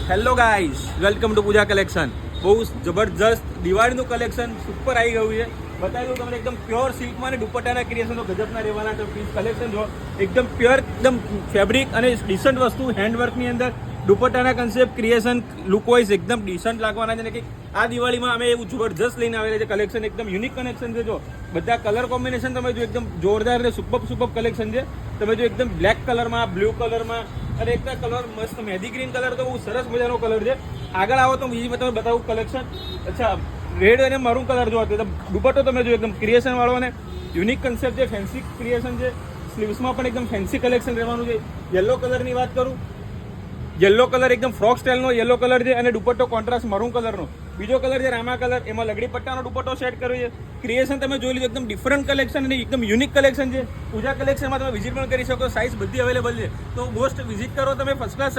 Hello guys, welcome to Pooja collection. બહુ જબરજસ્ત દિવાળીનું collection super આવી ગયું છે. બતાવી દઉં તમને એકદમ પ્યોર સિલ્કમાં અને દુપટ્ટાના ક્રિએશનો ગજબના રહેવાના છે. પીસ કલેક્શન જો એકદમ પ્યોર, એકદમ ફેબ્રિક અને ડિસન્ટ વસ્તુ હેન્ડવર્કની અંદર દુપટ્ટાના કન્સેપ્ટ ક્રિએશન લુક વાઇઝ એકદમ ડિસન્ટ લાગવાના છે. ને કે આ દિવાળીમાં અમે એવું જબરજસ્ત લઈને આવેલા છે કલેક્શન. એકદમ યુનિક કલેક્શન છે. જો બધા કલર કોમ્બિનેશન તમે જો એકદમ જોરદાર અને સુપર કલેક્શન છે. તમે જો એકદમ બ્લેક કલરમાં, બ્લુ કલરમાં અને એક કલર મસ્ત મહેંદી ગ્રીન કલર તો બહુ સરસ મજાનો કલર છે. આગળ આવો તો બીજી તમે બતાવું કલેક્શન. અચ્છા, રેડ અને મરૂન કલર જો હતો દુપટ્ટો તમે જો એકદમ ક્રિએશન વાળો અને યુનિક કન્સેપ્ટ છે, ફેન્સી ક્રિએશન છે. સ્લીવ્સમાં પણ એકદમ ફેન્સી કલેક્શન રહેવાનું છે. યલો કલરની વાત કરું, યલો કલર એકદમ ફ્રોક સ્ટાઇલનો યલો કલર છે અને દુપટ્ટો કોન્ટ્રાસ્ટ મરૂન કલરનો. બીજો કલર છે રામા કલર, એમાં લગડી પટ્ટાનો દુપટ્ટો સેટ કર્યો છે. ક્રિએશન તમે જોઈ લીધું, એકદમ ડિફરન્ટ કલેક્શન અને એકદમ યુનિક કલેક્શન છે. પૂજા કલેક્શનમાં તમે વિઝિટ પણ કરી શકો. સાઇઝ બધી અવેલેબલ છે, તો મોસ્ટ વિઝિટ કરો તમે. First class